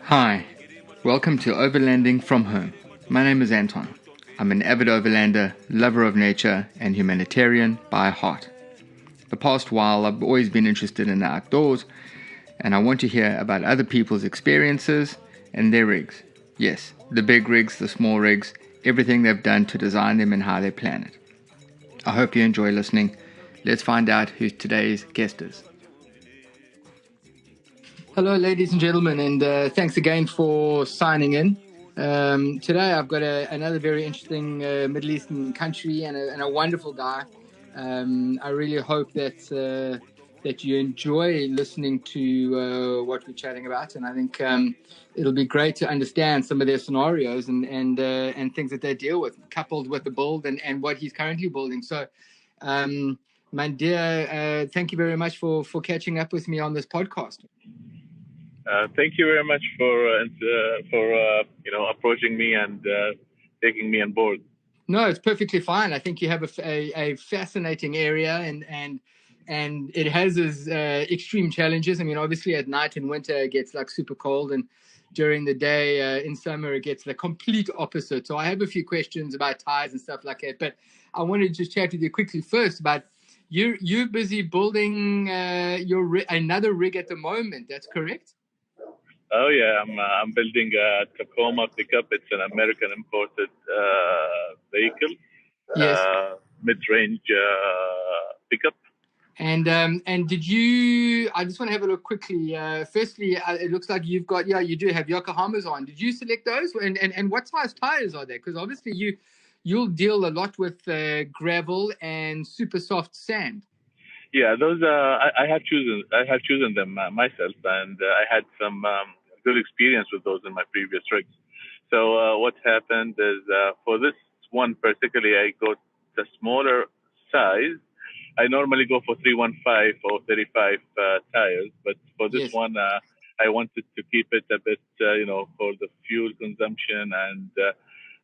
Hi, welcome to Overlanding from home. My name is Anton. I'm an avid overlander, lover of nature, and humanitarian by heart. The past while, I've always been interested in the outdoors, and I want to hear about other people's experiences and their rigs. Yes, the big rigs, the small rigs, everything they've done to design them and how they plan it. I hope you enjoy listening. Let's find out who today's guest is. Hello, ladies and gentlemen, and thanks again for signing in. Today I've got another very interesting Middle Eastern country and a wonderful guy. I really hope that you enjoy listening to what we're chatting about, and I think it'll be great to understand some of their scenarios and things that they deal with, coupled with the build and what he's currently building. So, Mundhir, thank you very much for catching up with me on this podcast. Thank you very much for approaching me and taking me on board. No, it's perfectly fine. I think you have a fascinating area, and it has its extreme challenges. I mean, obviously at night in winter it gets like super cold, and during the day in summer it gets the complete opposite. So I have a few questions about tires and stuff like that, but I wanted to just chat with you quickly first about you're busy building another rig at the moment. That's correct? Oh yeah, I'm building a Tacoma pickup. It's an American imported vehicle. Yes. Mid-range pickup. And did you? I just want to have a look quickly. Firstly, it looks like you do have Yokohamas on. Did you select those? And what size tires are there? Because obviously you'll deal a lot with gravel and super soft sand. Yeah, those I have chosen them myself, and I had some good experience with those in my previous rigs. So what happened is for this one particularly, I got the smaller size. I normally go for 315 or 35 tires, but for this one, I wanted to keep it a bit, for the fuel consumption and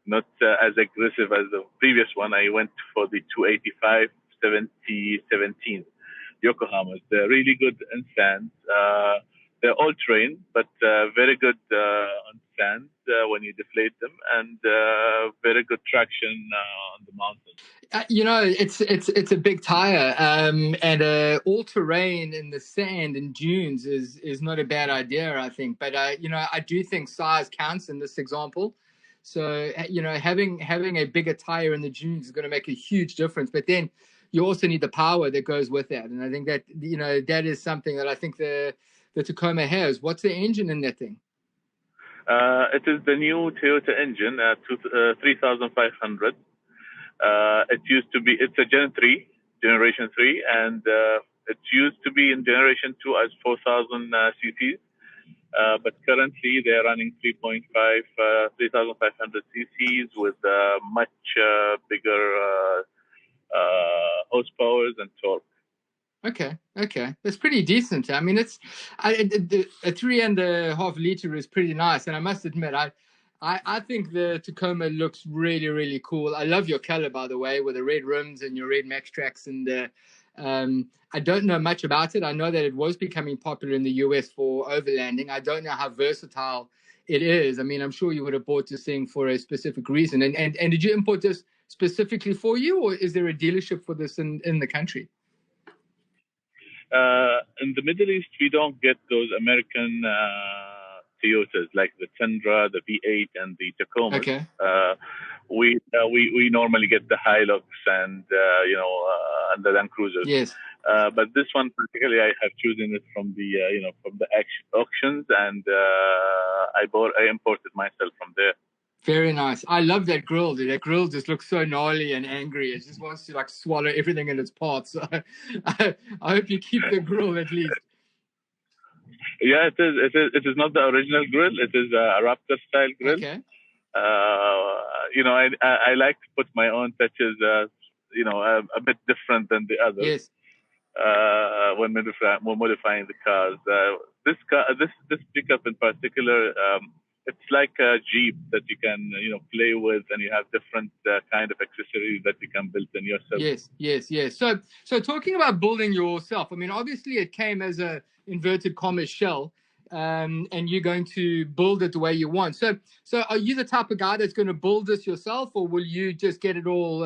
not as aggressive as the previous one. I went for the 285 17 Yokohamas. They're really good in sand. They're all terrain, but very good on sand when you deflate them, and very good traction on the mountain. It's a big tire, and all terrain in the sand and dunes is not a bad idea, I think. But I do think size counts in this example. So having a bigger tire in the dunes is going to make a huge difference. But then you also need the power that goes with that, and I think that that is something that I think the Tacoma has. What's the engine in that thing? It is the new Toyota engine, 3500. It used to be, it's a generation 3, and it used to be in generation 2 as 4000 cc's. But currently they're running 3.5, 3500 cc's with much bigger horsepowers and torque. Okay, that's pretty decent. I mean, a 3.5 liter is pretty nice, and I must admit, I think the Tacoma looks really, really cool. I love your color, by the way, with the red rims and your red Max Tracks. And I don't know much about it. I know that it was becoming popular in the US for overlanding. I don't know how versatile it is. I mean, I'm sure you would have bought this thing for a specific reason. And did you import this specifically for you, or is there a dealership for this in the country? In the Middle East, we don't get those American Toyotas like the Tundra, the V8, and the Tacoma. Okay. We normally get the Hilux and and the Land Cruisers. Yes. But this one particularly, I have chosen it from the auctions, and I imported myself from there. Very nice. I love that grill. That grill just looks so gnarly and angry. It just wants to swallow everything in its parts. So I hope you keep the grill at least. Yeah, it is. It is not the original grill. It is a Raptor style grill. Okay. I like to put my own touches. A bit different than the others. Yes. When modifying the cars, this pickup in particular. It's like a Jeep that you can, play with, and you have different kind of accessories that you can build in yourself. Yes. So talking about building yourself, I mean, obviously it came as a inverted commas shell. and you're going to build it the way you want. So are you the type of guy that's going to build this yourself, or will you just get it all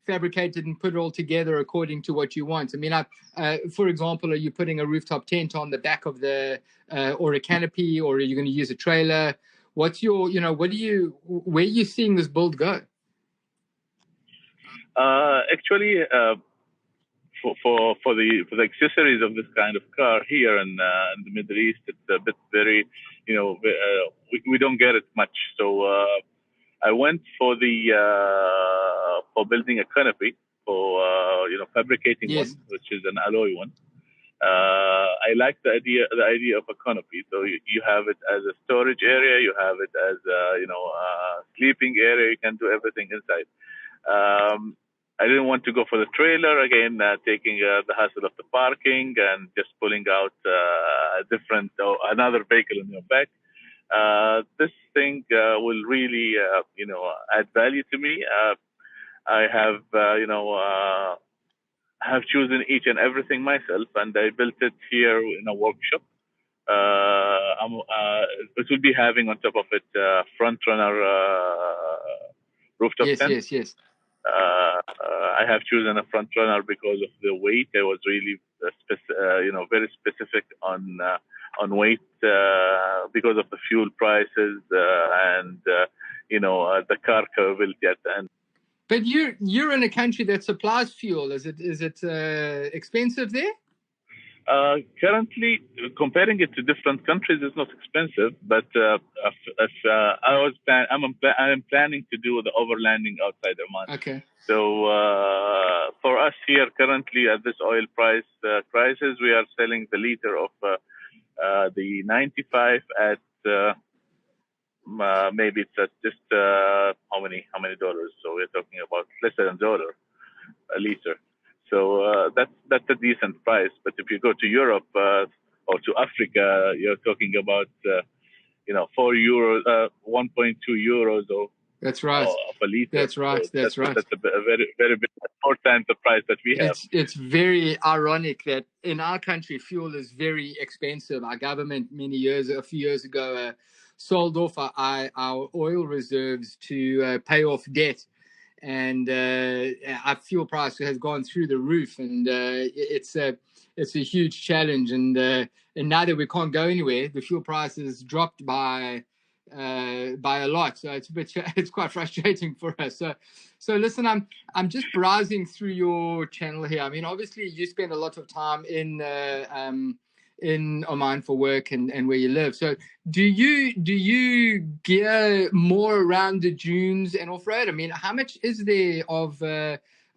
fabricated and put it all together according to what you want? I mean, for example, are you putting a rooftop tent on the back of the or a canopy, or are you going to use a trailer? What's your, where are you seeing this build go? Actually, for the accessories of this kind of car here in the Middle East, it's a bit very, we don't get it much. So I went for building a canopy, for fabricating Yes. one, which is an alloy one. I like the idea of a canopy. So you have it as a storage area, you have it as a sleeping area. You can do everything inside. I didn't want to go for the trailer again, taking the hassle of the parking and just pulling out another vehicle in your back. This thing will really, add value to me. I have chosen each and everything myself, and I built it here in a workshop. It will be having on top of it front runner rooftop tent. Yes. I have chosen a front runner because of the weight. I was really, very specific on weight because of the fuel prices and the car capability at the end. But you're in a country that supplies fuel. Is it expensive there? Currently, comparing it to different countries, it's not expensive. But I'm planning to do the overlanding outside Oman. Okay. So for us here currently at this oil prices, we are selling the liter of the 95 at maybe it's at just how many dollars? So we're talking about less than $1 a liter. So that's a decent price. But if you go to Europe or to Africa, you're talking about 4 euros, 1.2 euros or. That's right. Of a liter. That's right. So that's right. That's a very, very big, 4 times the price that we have. It's very ironic that in our country, fuel is very expensive. Our government a few years ago, sold off our oil reserves to pay off debt. And our fuel price has gone through the roof, and it's a huge challenge. And now that we can't go anywhere, the fuel price has dropped by a lot, so it's quite frustrating for us. So listen, I'm just browsing through your channel here. I mean, obviously you spend a lot of time in Oman for work and where you live. So do you gear more around the dunes and off-road? I mean, how much is there of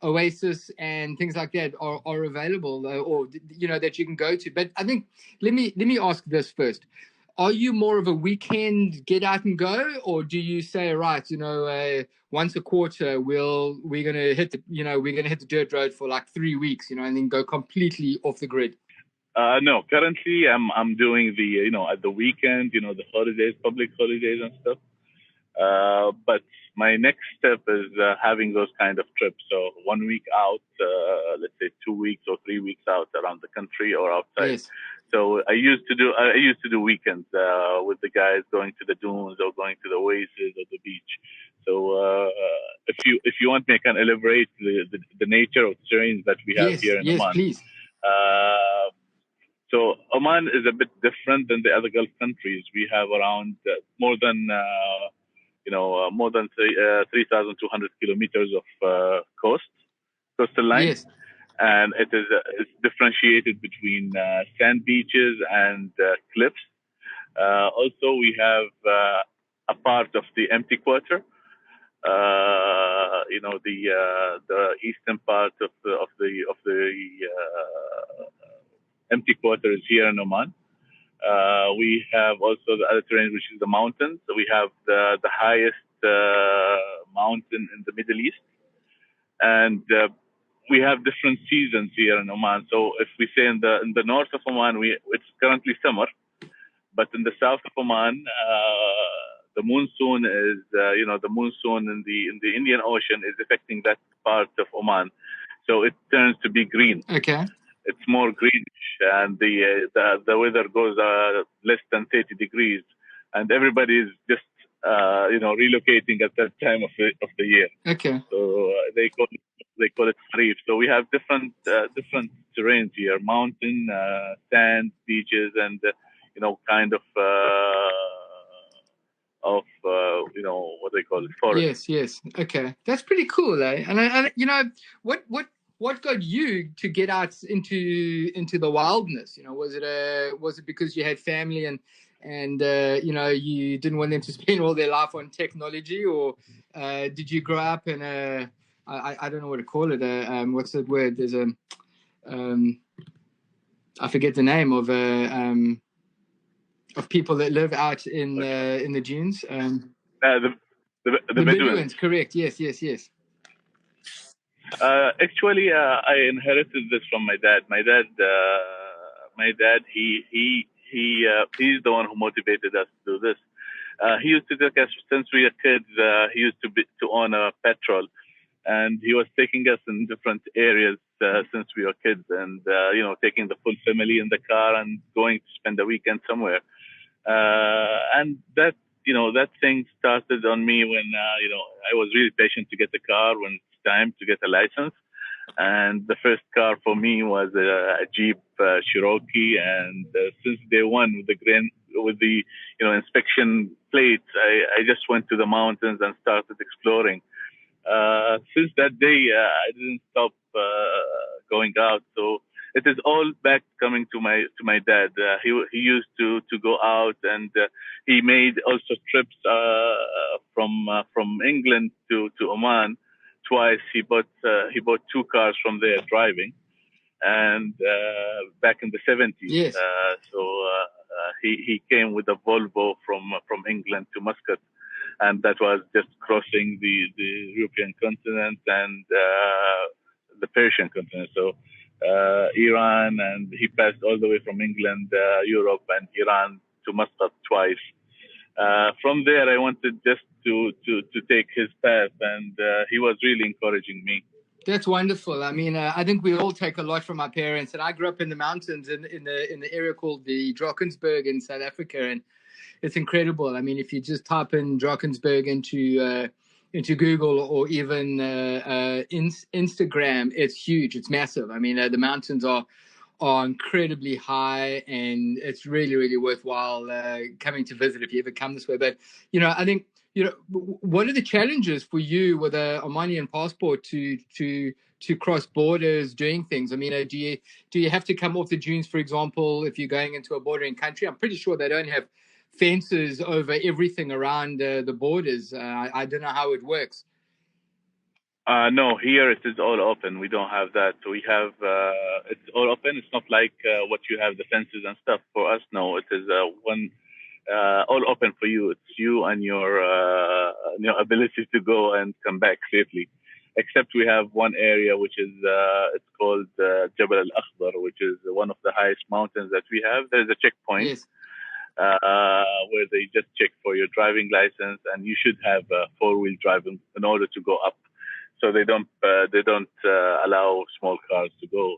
Oasis and things like that are available, or that you can go to? But I think let me ask this first. Are you more of a weekend get out and go, or do you say, right, once a quarter we're gonna hit the dirt road for like 3 weeks, and then go completely off the grid? No, currently I'm doing the at the weekend, the holidays, public holidays and stuff. But my next step is having those kind of trips. So 1 week out, let's say 2 weeks or 3 weeks out around the country or outside. Yes. So I used to do weekends with the guys, going to the dunes or going to the oasis or the beach. So if you want me, I can elaborate the nature of terrains that we have here in Oman. Yes, please. So Oman is a bit different than the other Gulf countries. We have around more than 3,200 kilometers of coastal line. Yes. And it's differentiated between sand beaches and cliffs. Also, we have a part of the empty quarter. The eastern part of the empty quarter is here in Oman. We have also the other terrain, which is the mountains. So we have the highest mountain in the Middle East, and we have different seasons here in Oman. So if we say in the north of Oman, it's currently summer, but in the south of Oman, the monsoon is the monsoon in the Indian Ocean is affecting that part of Oman, so it turns to be green. Okay. it's more greenish, and the weather goes less than 30 degrees, and everybody is just relocating at that time of the year. Okay. So they call it Kharif. So we have different terrains here: mountain, sand, beaches, and kind of what they call it, forest. Yes. Okay, that's pretty cool, eh? And what got you to get out into the wildness? Was it because you had family and you didn't want them to spend all their life on technology, or did you grow up in I don't know what to call it, what's the word? There's a I forget the name of people that live out in the dunes. The Bedouins. Correct. Yes. Actually, I inherited this from my dad. My dad, he's the one who motivated us to do this. He used to take us since we were kids. He used to own a petrol, and he was taking us in different areas since we were kids, and taking the full family in the car and going to spend the weekend somewhere. And that thing started on me when I was really patient to get the car when it's time to get a license. And the first car for me was a Jeep Cherokee, and since day one with the inspection plates, I just went to the mountains and started exploring. Since that day, I didn't stop going out. So it is all back coming to my dad. He used to go out, and he made also trips from England to Oman twice. He bought 2 cars from there driving, and back in the 70s. Yes. He came with a Volvo from England to Muscat, and that was just crossing the European continent and the Persian continent. So Iran, and he passed all the way from England, Europe, and Iran to Muscat twice. From there, I wanted just to take his path, and he was really encouraging me. That's wonderful. I mean, I think we all take a lot from our parents. And I grew up in the mountains in the area called the Drakensberg in South Africa, and it's incredible. I mean, if you just type in Drakensberg into Google or even Instagram, it's huge. It's massive. I mean, the mountains are incredibly high, and it's really, really worthwhile coming to visit if you ever come this way. But I think what are the challenges for you with a Omanian passport to cross borders doing things? I mean, do you have to come off the dunes, for example, if you're going into a bordering country? I'm pretty sure they don't have fences over everything around the borders. I don't know how it works. No, here it is all open. We don't have that. We have it's all open. It's not like what you have, the fences and stuff. For us, no, it is all open for you. It's you and your ability to go and come back safely. Except we have one area which is it's called Jabal al-Akhdar, which is one of the highest mountains that we have. There's a checkpoint. Yes. Where they just check for your driving license, and you should have 4-wheel driving in order to go up. So they don't allow small cars to go,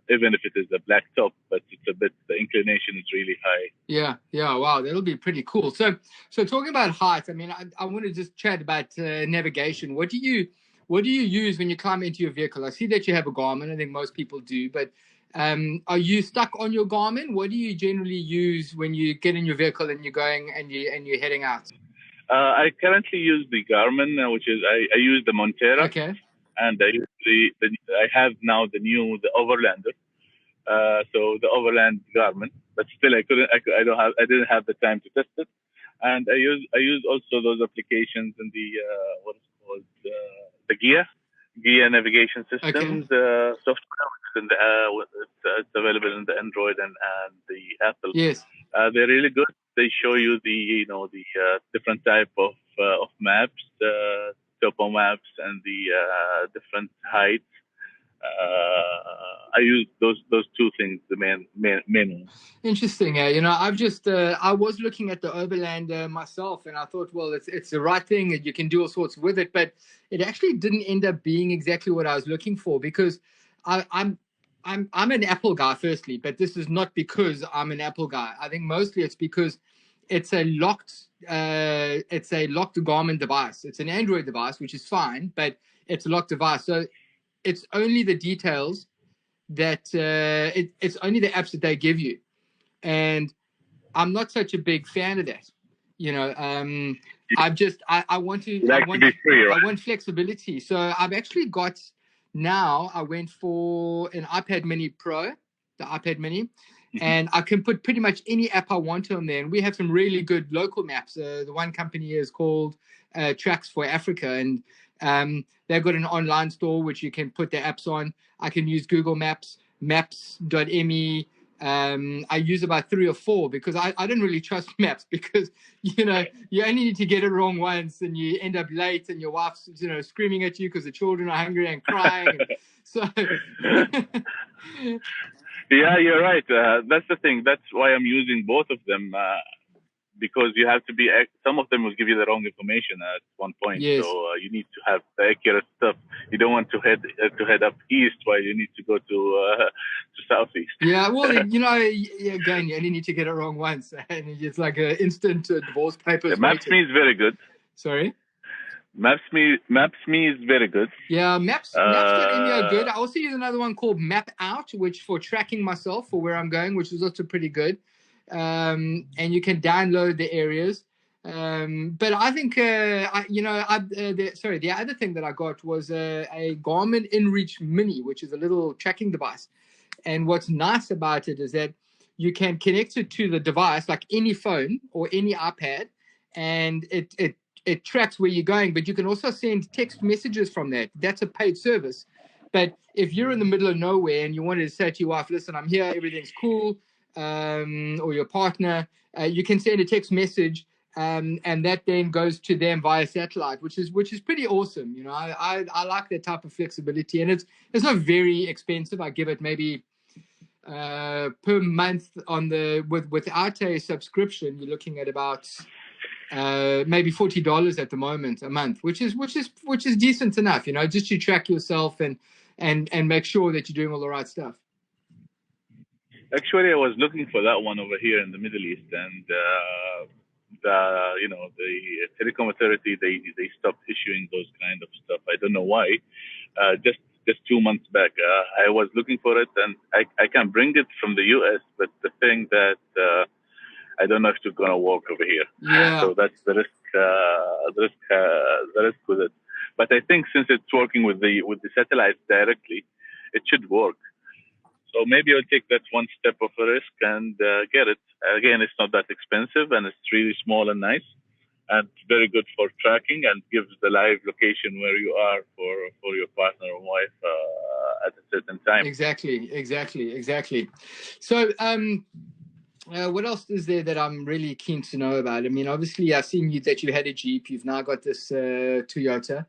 even if it is a black top, but the inclination is really high. Yeah. Wow, that'll be pretty cool. So talking about height, I mean, I want to just chat about navigation. What do you use when you climb into your vehicle? I see that you have a Garmin. I think most people do, but are you stuck on your Garmin? What do you generally use when you get in your vehicle and you're going and you're heading out? I currently use the Garmin, which is I use the Montera. Okay. And I use I have now the Overlander. So the Overland Garmin, but still I didn't have the time to test it. And I use also those applications in the what is called the Gia navigation system, the software, and it's available in the Android and the Apple. Yes. They're really good. They show you the different type of maps, topo maps, and the different heights. I use those 2 things, the main ones. Interesting. I've just I was looking at the Overland myself, and I thought, well, it's the right thing, and you can do all sorts with it, but it actually didn't end up being exactly what I was looking for, because I'm I'm an Apple guy, firstly, but this is not because I'm an Apple guy. I think mostly it's because it's a locked Garmin device. It's an Android device, which is fine, but it's a locked device. So it's only the details that it's only the apps that they give you, and I'm not such a big fan of that. You know, I want to You like to be free, right? I want flexibility. So I've actually got now. I went for an iPad Mini Pro, the iPad Mini, and I can put pretty much any app I want on there. And we have some really good local maps. The one company is called Tracks for Africa, and they've got an online store which you can put the apps on. I can use Google Maps, Maps.me. I use about 3 or 4 because I don't really trust maps, because you only need to get it wrong once and you end up late and your wife's screaming at you because the children are hungry and crying. So yeah, you're right. That's the thing. That's why I'm using both of them. Because you have to be, some of them will give you the wrong information at one point. Yes. So you need to have the accurate stuff. You don't want to head up east while you need to go to southeast. Yeah, well, again, you only need to get it wrong once, and it's like an instant divorce papers. Maps.me is very good. Sorry? Maps.me is very good. Yeah, Maps.me are good. I also use another one called Map Out, which for tracking myself for where I'm going, which is also pretty good. And you can download the areas. But I think, the other thing that I got was a Garmin InReach Mini, which is a little tracking device. And what's nice about it is that you can connect it to the device, like any phone or any iPad, and it tracks where you're going. But you can also send text messages from that. That's a paid service. But if you're in the middle of nowhere and you wanted to say to your wife, listen, I'm here, everything's cool, or your partner, you can send a text message, and that then goes to them via satellite, which is pretty awesome. I like that type of flexibility, and it's not very expensive. I give it maybe per month without a subscription. You're looking at about maybe $40 at the moment a month, which is decent enough. Just to track yourself and make sure that you're doing all the right stuff. Actually, I was looking for that one over here in the Middle East, and the telecom authority they stopped issuing those kind of stuff. I don't know why. Just 2 months back, I was looking for it, and I can bring it from the US, but the thing that I don't know if it's gonna work over here. Yeah. So that's the risk. The risk with it. But I think since it's working with the satellites directly, it should work. So maybe I'll take that one step of a risk and get it. Again, it's not that expensive, and it's really small and nice, and very good for tracking, and gives the live location where you are for your partner or wife at a certain time. Exactly. So, what else is there that I'm really keen to know about? I mean, obviously, I've seen that you had a Jeep. You've now got this Toyota.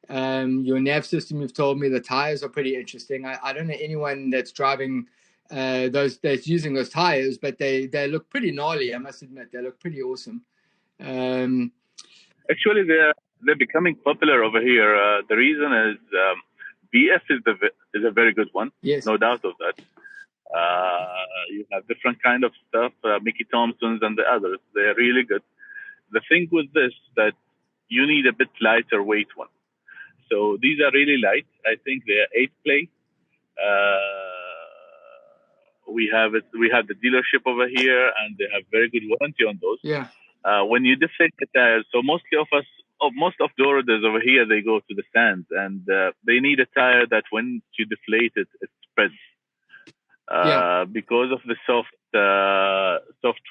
Your nav system, you've told me the tires are pretty interesting. I don't know anyone that's driving that's using those tires, but they look pretty gnarly. I must admit, they look pretty awesome. Actually, they're becoming popular over here. The reason is BF is a very good one. Yes, no doubt of that. You have different kind of stuff, Mickey Thompsons and the others. They're really good. The thing with this that you need a bit lighter weight one. So these are really light. I think they're 8-play. We have the dealership over here, and they have very good warranty on those. Yeah. When you deflate the tires, so most of the orders over here, they go to the sand, and they need a tire that when you deflate it, it spreads. Because of the soft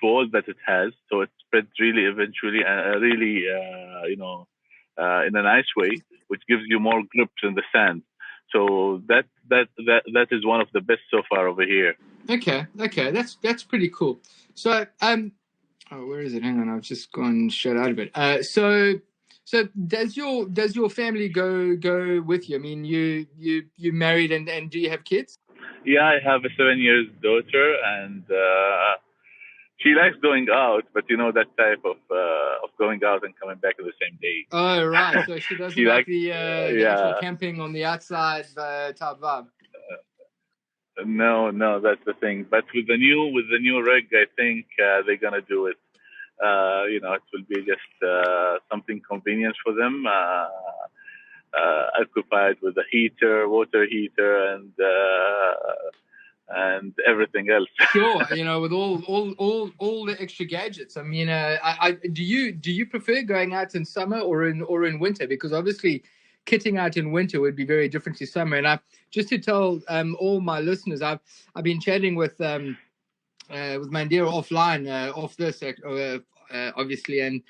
wall that it has, so it spreads really eventually, really in a nice way, which gives you more grips in the sand. So that is one of the best so far over here. Okay, that's pretty cool. So where is it? Hang on, I've just gone shut out of it. So does your family go with you? I mean, you married and do you have kids? Yeah, I have a 7-year daughter, and she likes going out, but that type of going out and coming back on the same day. Oh, right. So she doesn't like the actual camping on the outside type vibe. No, that's the thing. But with the new rig, I think they're gonna do it. It will be just something convenience for them. Occupied with a heater, water heater, and everything else. Sure, with all the extra gadgets. I mean, do you prefer going out in summer or in winter? Because obviously, kitting out in winter would be very different to summer. And just to tell all my listeners, I've been chatting with Mundhir offline, off this, obviously, and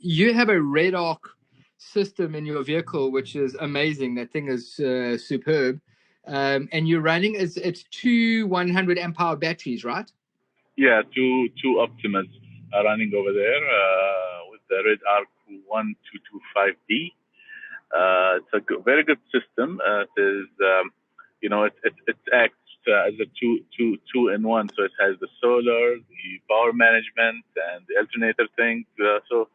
you have a red arc system in your vehicle, which is amazing. That thing is superb. And you're running it's two 100 amp hour batteries, right? Yeah, two Optimus are running over there with the Red Arc 1225D. It's a very good system. It is, it acts as a two in one. So it has the solar, the power management, and the alternator thing. So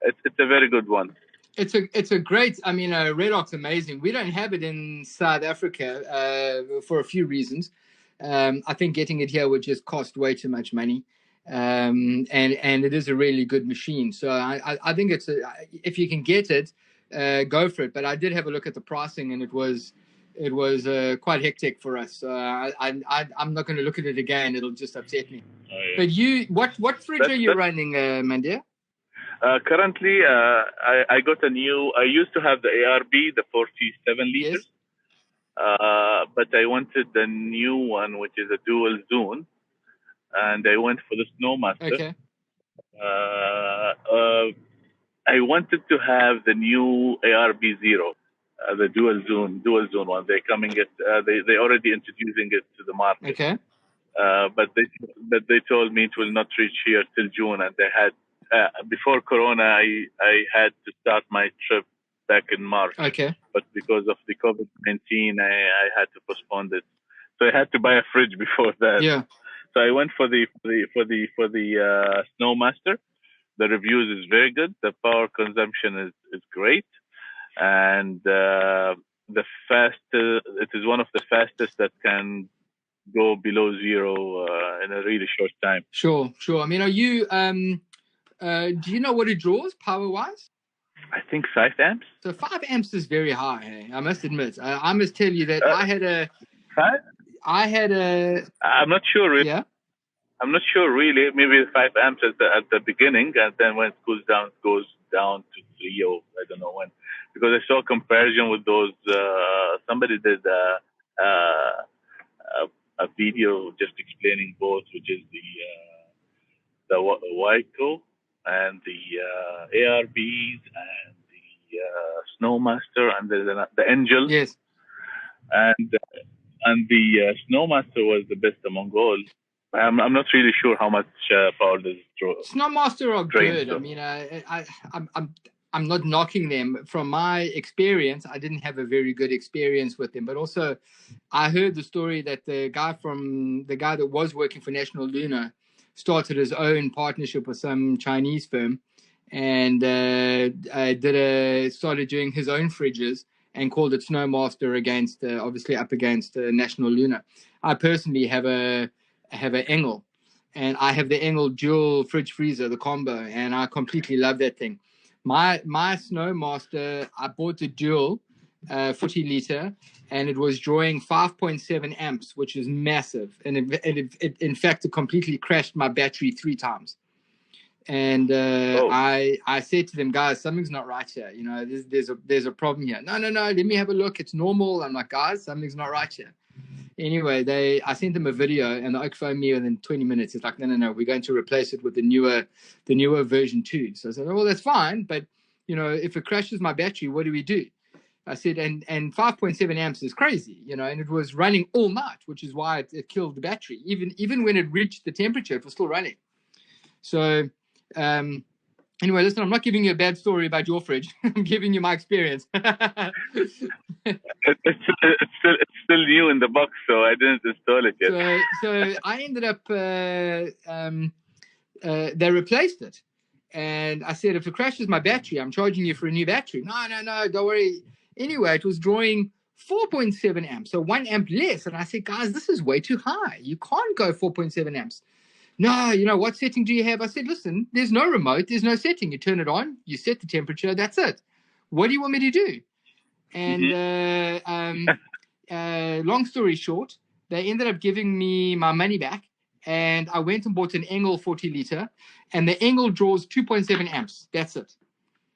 it's a very good one. It's a great. I mean, Red Arc's amazing. We don't have it in South Africa for a few reasons. I think getting it here would just cost way too much money, and it is a really good machine. So I think if you can get it, go for it. But I did have a look at the pricing, and it was quite hectic for us. So I'm not going to look at it again. It'll just upset me. Oh, yeah. But what fridge are you running, Mundhir? Currently, I got a new. I used to have the ARB, the 47 liters, yes. But I wanted the new one, which is a dual zone, and I went for the Snowmaster. Okay. I wanted to have the new ARB Zero, the dual zone one. They're coming it. They already introducing it to the market. Okay. But they told me it will not reach here till June, and they had. Before Corona, I had to start my trip back in March. Okay. But because of the COVID-19, I had to postpone it. So I had to buy a fridge before that. Yeah. So I went for the Snowmaster. The reviews is very good. The power consumption is great, and it is one of the fastest that can go below zero in a really short time. Sure. I mean, are you? Do you know what it draws power-wise? I think 5 amps. So 5 amps is very high. Hey? I must admit. I must tell you that I had a. 5? I'm not sure. Really. Yeah. I'm not sure really. Maybe 5 amps at the beginning, and then when it goes down to 3 or I don't know when. Because I saw a comparison with those. Somebody did a video just explaining both, which is the Waiko and the ARBs and the Snowmaster and the Angel. Yes. And the Snowmaster was the best among all. I'm not really sure how much power does it draw. Snowmaster are good. I mean, I'm not knocking them. From my experience, I didn't have a very good experience with them. But also, I heard the story that the guy that was working for National Lunar started his own partnership with some Chinese firm, and started doing his own fridges and called it Snowmaster obviously up against National Lunar. I personally have an Engel, and I have the Engel dual fridge freezer, the combo, and I completely love that thing. My Snowmaster, I bought the dual 40 liter, and it was drawing 5.7 amps, which is massive. And it in fact, it completely crashed my battery 3 times. And I said to them, guys, something's not right here. There's a problem here. No, let me have a look. It's normal. I'm like, guys, something's not right here. Anyway, I sent them a video, and the oak phoned me within 20 minutes. It's like, no, we're going to replace it with the newer version 2. So I said, well, that's fine, but if it crashes my battery, what do we do? I said, and 5.7 amps is crazy, and it was running all night, which is why it killed the battery. Even when it reached the temperature, it was still running. So anyway, listen, I'm not giving you a bad story about your fridge. I'm giving you my experience. It's still new in the box, so I didn't install it yet. So I ended up, they replaced it. And I said, if it crashes my battery, I'm charging you for a new battery. No, don't worry. Anyway, it was drawing 4.7 amps, so 1 amp less. And I said, guys, this is way too high. You can't go 4.7 amps. No, what setting do you have? I said, listen, there's no remote, there's no setting. You turn it on, you set the temperature, that's it. What do you want me to do? And long story short, they ended up giving me my money back, and I went and bought an Engel 40 liter, and the Engel draws 2.7 amps. That's it.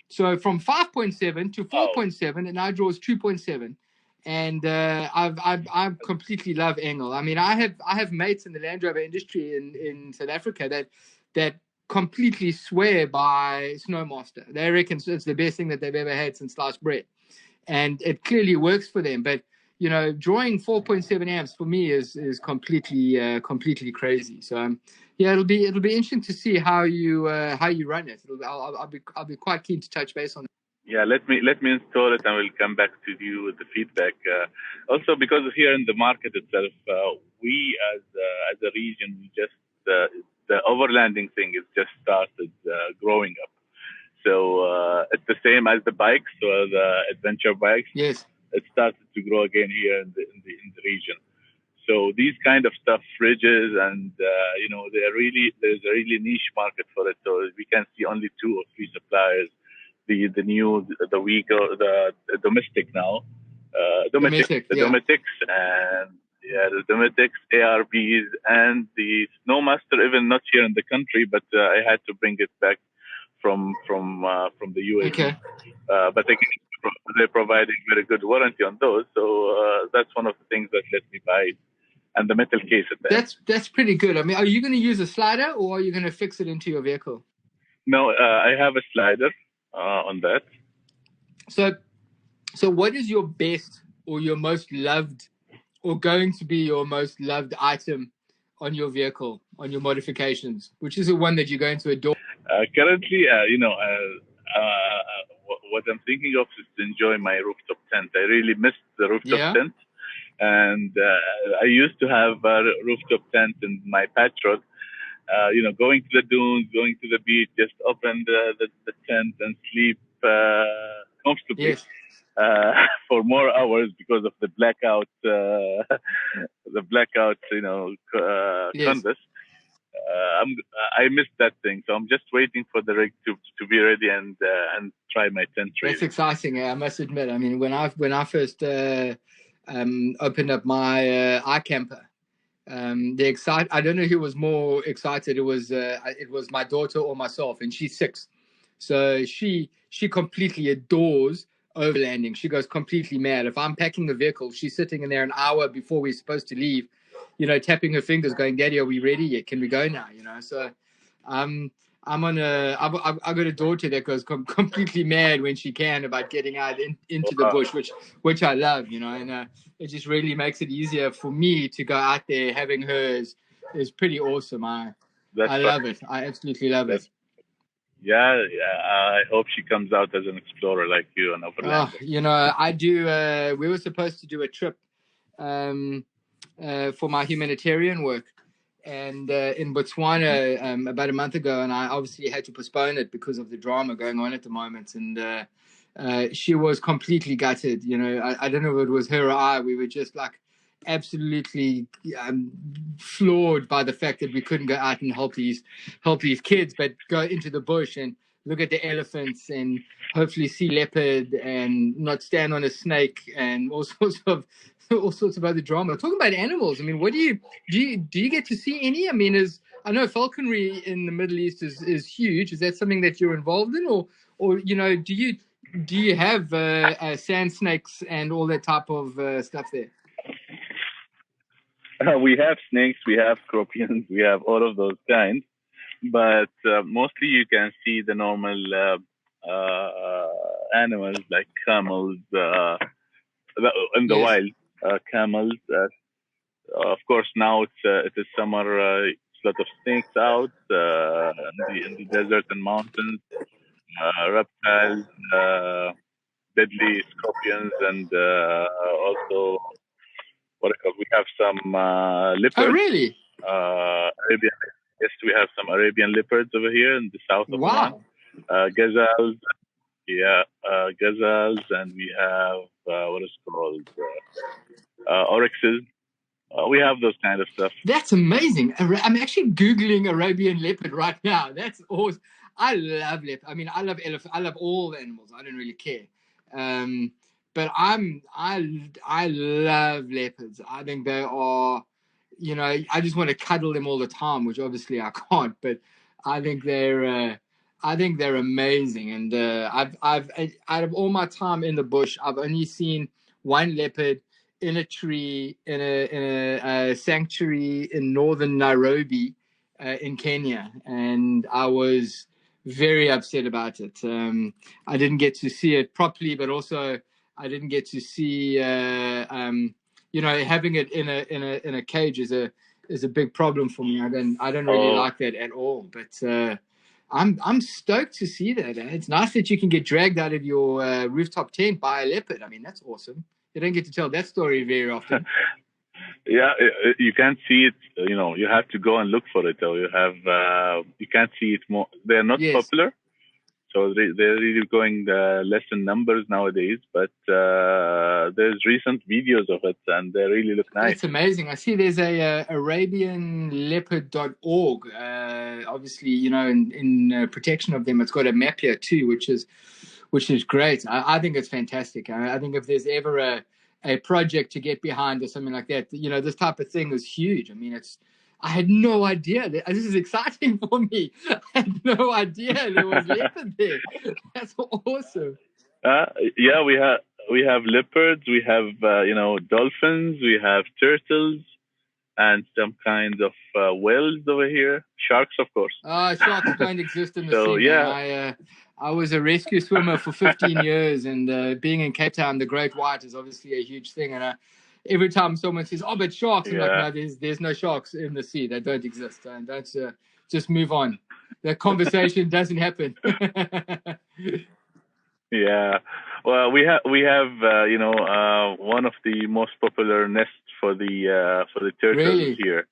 So from 5.7 to 4.7, it now draws 2.7. And I completely love Engel. I mean, I have mates in the Land Rover industry in South Africa that completely swear by Snowmaster. They reckon it's the best thing that they've ever had since sliced bread, and it clearly works for them. But drawing 4.7 amps for me is completely crazy. So yeah, it'll be interesting to see how you run it. I'll be quite keen to touch base on it. Yeah, let me install it, and we'll come back to you with the feedback. Also, because here in the market itself, we as a region, we just the overlanding thing is just started growing up. So it's the same as the bikes or the adventure bikes. Yes, it started to grow again here in the region. So these kind of stuff, fridges, and there's a really niche market for it. So we can see only 2 or 3 suppliers. The domestic now, domestics, and the domestics, ARBs, and the Snowmaster. Even not here in the country, but I had to bring it back from the US. Okay. But they're providing very good warranty on those. So that's one of the things that let me buy it. And the metal case at that. That's pretty good. I mean, are you going to use a slider, or are you going to fix it into your vehicle? No, I have a slider on that. So what is your best or your most loved, or going to be your most loved item on your vehicle, on your modifications? Which is the one that you're going to adore? Currently, what I'm thinking of is to enjoy my rooftop tent. I really missed the rooftop tent. And I used to have a rooftop tent in my patrol. Going to the dunes, going to the beach, just open the tent and sleep comfortably for more hours because of the blackout, canvas. I missed that thing, so I'm just waiting for the rig to be ready and try my tent. That's exciting. I must admit. I mean, when I first opened up my iCamper, I don't know who was more excited. It was my daughter or myself, and she's 6, so she completely adores overlanding. She goes completely mad. If I'm packing the vehicle, she's sitting in there an hour before we're supposed to leave, tapping her fingers, going, "Daddy, are we ready yet? Can we go now?" So I've got a daughter that goes completely mad when she can about getting out into the bush, which I love, and it just really makes it easier for me to go out there. Having her is pretty awesome. I love it. I absolutely love it. Yeah, I hope she comes out as an explorer like you and Overlander. I do. We were supposed to do a trip for my humanitarian work, and in Botswana about a month ago, and I obviously had to postpone it because of the drama going on at the moment. And she was completely gutted. I don't know if it was her or I. We were just like absolutely floored by the fact that we couldn't go out and help these kids, but go into the bush and look at the elephants and hopefully see leopard and not stand on a snake and all sorts of other drama. Talking about animals, I mean, what do you get to see any? I mean, I know falconry in the Middle East is huge. Is that something that you're involved in, or do you have sand snakes and all that type of stuff there? We have snakes, we have scorpions, we have all of those kinds, but mostly you can see the normal animals like camels in the wild. Camels. Of course, now it is summer. It's a lot of snakes out in the desert and mountains. Reptiles, deadly scorpions, and also we have some leopards. Oh, really? Arabian. Yes, we have some Arabian leopards over here in the south of Oman. Gazelles. yeah, gazelles, and we have what is called oryxes. We have those kind of stuff. That's amazing. I'm actually Googling Arabian leopard right now. That's awesome. I love leopard. I mean, I love elephant. I love all the animals. I don't really care. Um, but I love leopards. I think they are, I just want to cuddle them all the time, which obviously I can't. But I think they're amazing. And I've out of all my time in the bush, I've only seen one leopard in a tree in a sanctuary in northern Nairobi, in Kenya, and I was very upset about it. I didn't get to see it properly, but also I didn't get to see, having it in a cage is a big problem for me. I don't really like that at all. But I'm stoked to see that. It's nice that you can get dragged out of your rooftop tent by a leopard. I mean, that's awesome. You don't get to tell that story very often. Yeah, you can't see it. You have to go and look for it, or you can't see it more. They're not popular, so they're really going less in numbers nowadays. But there's recent videos of it, and they really look nice. It's amazing. I see there's a ArabianLeopard.org. Obviously, in protection of them, it's got a map here too, which is great. I think it's fantastic. I think if there's ever a project to get behind or something like that, this type of thing is huge. I mean, I had no idea. This is exciting for me. I had no idea there was leopard there. That's awesome. Yeah, we have leopards, we have dolphins, we have turtles, and some kinds of whales over here. Sharks, of course. Sharks don't exist in the sea. Yeah. I was a rescue swimmer for 15 years, and being in Cape Town, the great white is obviously a huge thing. And every time someone says, "Oh, but sharks," I'm like, "No, there's no sharks in the sea. They don't exist." And that's just move on. That conversation doesn't happen. Yeah, well, we have one of the most popular nests for the turtles here.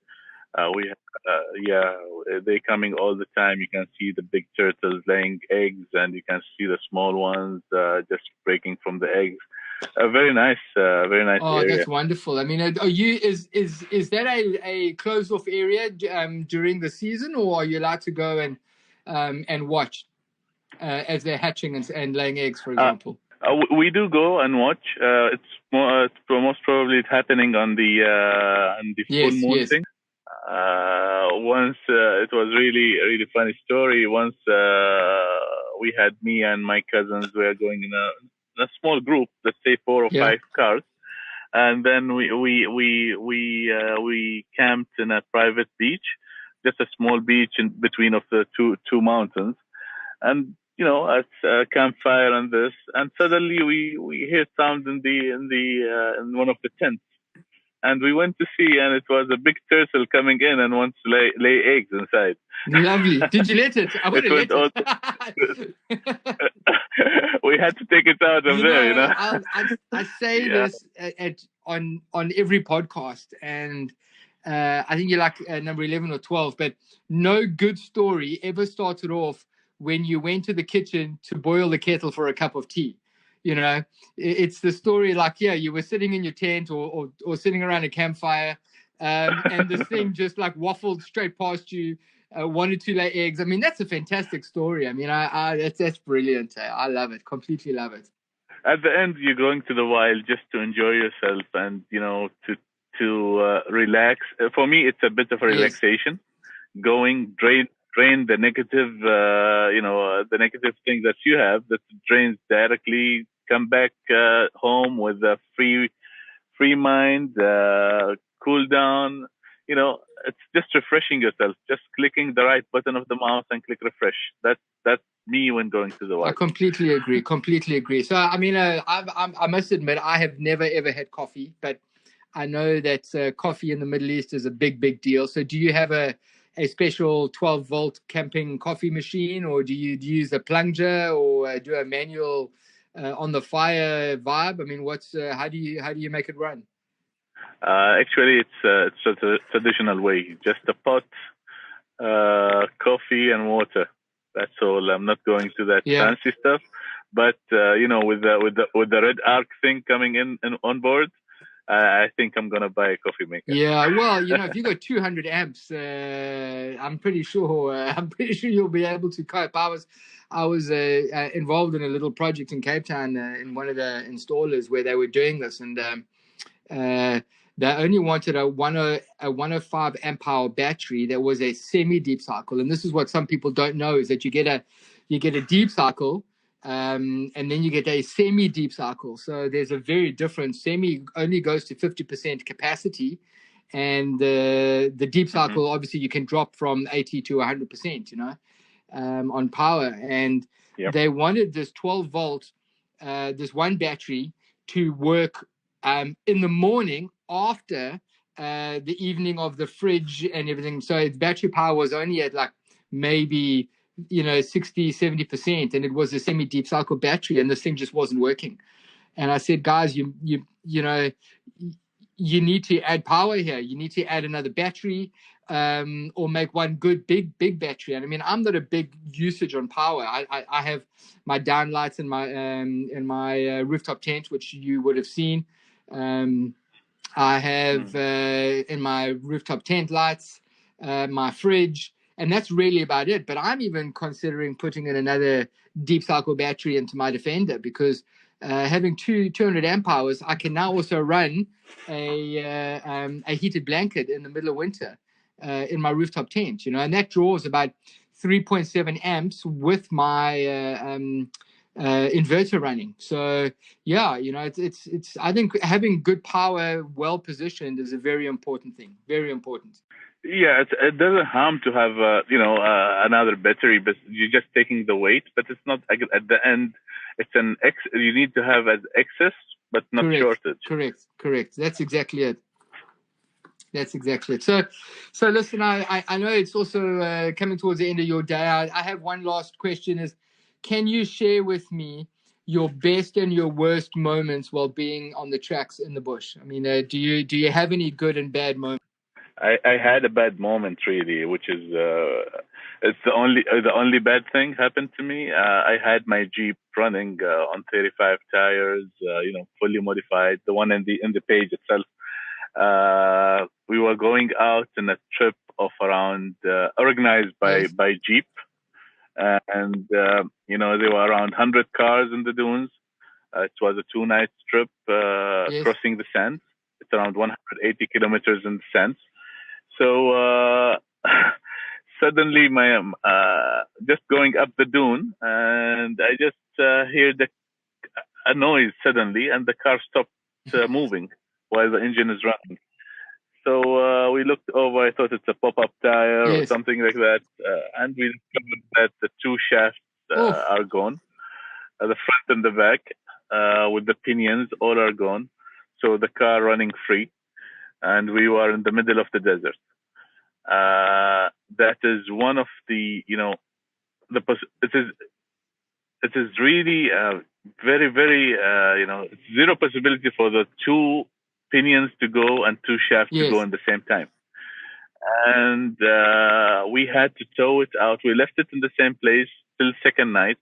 They're coming all the time. You can see the big turtles laying eggs, and you can see the small ones just breaking from the eggs. Very nice area. That's wonderful. I mean, is that a closed off area during the season, or are you allowed to go and watch as they're hatching and laying eggs, for example? We do go and watch. It's most probably happening on the full moon thing. Once it was really funny story. Once we had me and my cousins were going in a small group, let's say 4 or 5 cars, and then we camped in a private beach, just a small beach in between of the two mountains, and at a campfire and this, and suddenly we hear sound in one of the tents. And we went to see, and it was a big turtle coming in and wants to lay eggs inside. Lovely. Did you let it? I would have let it. We had to take it out of there, I say this on every podcast, and I think you're like number 11 or 12, but no good story ever started off when you went to the kitchen to boil the kettle for a cup of tea. It's the story like, you were sitting in your tent or sitting around a campfire, and this thing just like waffled straight past you, wanted to lay eggs. I mean, that's a fantastic story. I mean, that's brilliant. I love it. Completely love it. At the end, you're going to the wild just to enjoy yourself and, to relax. For me, it's a bit of a relaxation. Going, drain the negative, the negative thing that you have that drains directly. Come back home with a free mind, cool down. It's just refreshing yourself. Just clicking the right button of the mouse and click refresh. That's me when going to the wild. I completely agree. So I mean, I must admit, I have never ever had coffee, but I know that coffee in the Middle East is a big deal. So do you have a special 12-volt camping coffee machine, or do you use a plunger, or do a manual on the fire vibe? I mean, how do you make it run? Actually, it's a traditional way. Just a pot, coffee and water. That's all. I'm not going to that fancy stuff. But with the red arc thing coming in on board, I think I'm gonna buy a coffee maker. Yeah, well, if you got 200 amps, I'm pretty sure you'll be able to cope. I was involved in a little project in Cape Town in one of the installers where they were doing this, and they only wanted a 105 amp hour battery that was a semi deep cycle. And this is what some people don't know, is that you get a deep cycle, and then you get a semi deep cycle. So there's a very different. Semi only goes to 50% capacity, and the deep cycle, obviously you can drop from 80 to 100%, on power. And they wanted this 12 volt, this one battery to work in the morning after the evening of the fridge and everything. So its battery power was only at like maybe 60-70%, and it was a semi deep cycle battery, and this thing just wasn't working. And I said, guys, you need to add power here. You need to add another battery, or make one good big battery. And I mean, I'm not a big usage on power. I have my downlights in my rooftop tent, which you would have seen. I have in my rooftop tent lights, my fridge, and that's really about it. But I'm even considering putting in another deep cycle battery into my Defender, because having 200 amp hours, I can now also run a heated blanket in the middle of winter in my rooftop tent, and that draws about 3.7 amps with my inverter running. So yeah, it's I think having good power well positioned is a very important thing. Very important. Yeah, it doesn't harm to have another battery, but you're just taking the weight. But it's not at the end. It's you need to have as excess, but not shortage. Correct. That's exactly it. So listen, I know it's also coming towards the end of your day. I have one last question: is can you share with me your best and your worst moments while being on the tracks in the bush? I mean, do you have any good and bad moments? I had a bad moment, really, which is it's the only bad thing happened to me. I had my Jeep running on 35 tires, fully modified, the one in the page itself. We were going out in a trip of around organized by Jeep, and there were around 100 cars in the dunes. It was a 2-night trip crossing the sands. It's around 180 kilometers in the sands. So suddenly, my just going up the dune, and I just hear a noise suddenly, and the car stopped moving while the engine is running. So we looked over. I thought it's a pop-up tire or something like that, and we discovered that the 2 shafts are gone, the front and the back, with the pinions, all are gone. So the car running free, and we were in the middle of the desert. That is one of the, it is really very, very, it's zero possibility for the 2 pinions to go and 2 shafts to go in the same time. And we had to tow it out. We left it in the same place till second night.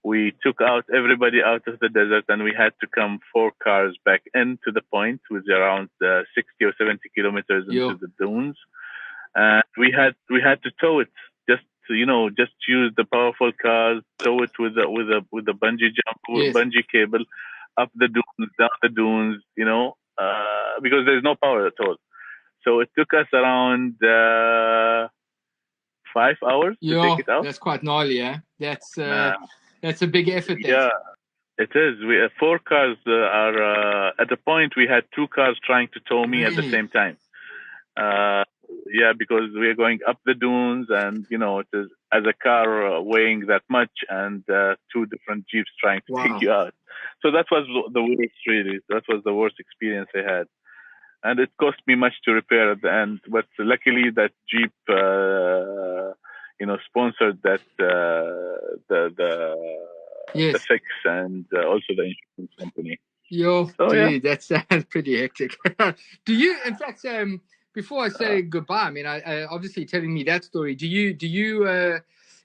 We took out everybody out of the desert, and we had to come 4 cars back into the point with around 60 or 70 kilometers into the dunes. And we had to tow it, just use the powerful cars, tow it with the bungee jump, bungee cable up the dunes, down the dunes, because there's no power at all. So it took us around 5 hours to take it out. That's quite gnarly, yeah. That's a big effort. Yeah, it is. We 4 cars are at the point. We had 2 cars trying to tow me at the same time. Because we are going up the dunes, and it is as a car weighing that much, and 2 different Jeeps trying to take you out. So that was the worst, really. That was the worst experience I had, and it cost me much to repair at the end. But luckily, that Jeep, sponsored that the fix, and also the insurance company. That sounds pretty hectic. Do you, in fact, before I say goodbye, I mean, I obviously telling me that story. Do you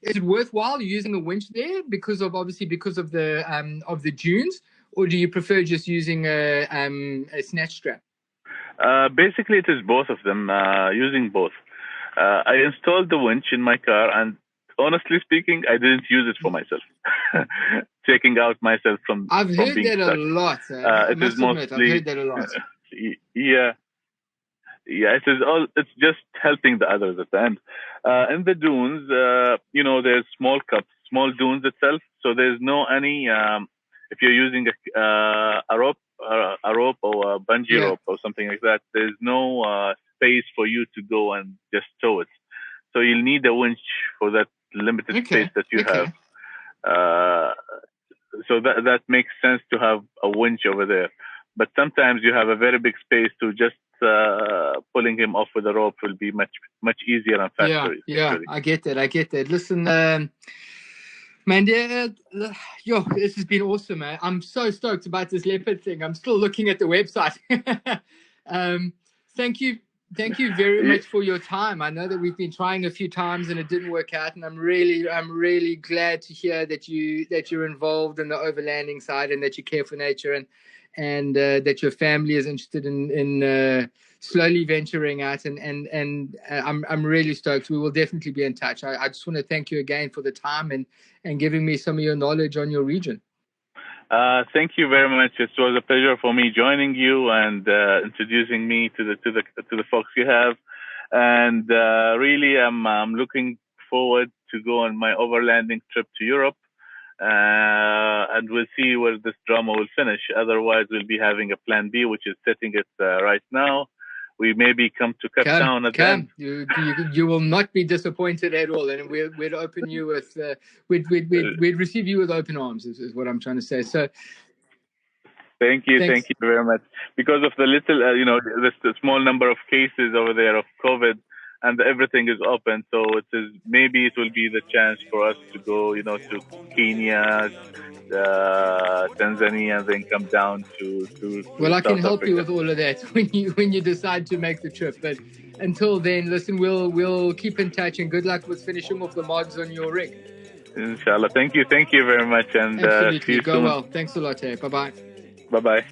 Is it worthwhile using a winch there because of the dunes, or do you prefer just using a snatch strap? Basically, it is both of them. Using both. I installed the winch in my car, and honestly speaking, I didn't use it for myself. Checking out myself from I've heard being that stuck. a lot. It is mostly. I've heard that a lot. Yeah. Yeah, it is all. It's just helping the others at the end. In the dunes, there's small cups, small dunes itself. So there's no any. If you're using a rope, or a bungee rope or something like that, there's no space for you to go and just tow it. So you'll need a winch for that limited space that you have. So that makes sense to have a winch over there. But sometimes you have a very big space to just pulling him off with a rope will be much easier and faster. Yeah, I get that. Listen, man, this has been awesome, man. I'm so stoked about this leopard thing. I'm still looking at the website. Thank you very much for your time. I know that we've been trying a few times and it didn't work out, and I'm really glad to hear that you're involved in the overlanding side and that you care for nature and that your family is interested in slowly venturing out, and I'm really stoked. We will definitely be in touch. I just want to thank you again for the time and giving me some of your knowledge on your region. Thank you very much. It was a pleasure for me joining you and introducing me to the folks you have, and really I'm looking forward to go on my overlanding trip to Europe. And we'll see where this drama will finish. Otherwise, we'll be having a plan B, which is setting it right now. We maybe come to Cape Town at the end. You will not be disappointed at all, and we'd open you with we'd receive you with open arms. Is what I'm trying to say. So. Thank you very much. Because of the little, the small number of cases over there of COVID, and everything is open, so maybe it will be the chance for us to go, to Kenya, Tanzania, and then come down to well, I can South help Africa. you with all of that when you decide to make the trip. But until then, listen, we'll keep in touch, and good luck with finishing off the mods on your rig. Inshallah. Thank you very much, and absolutely. see you Go soon. well. Thanks a lot. Bye bye. Bye bye.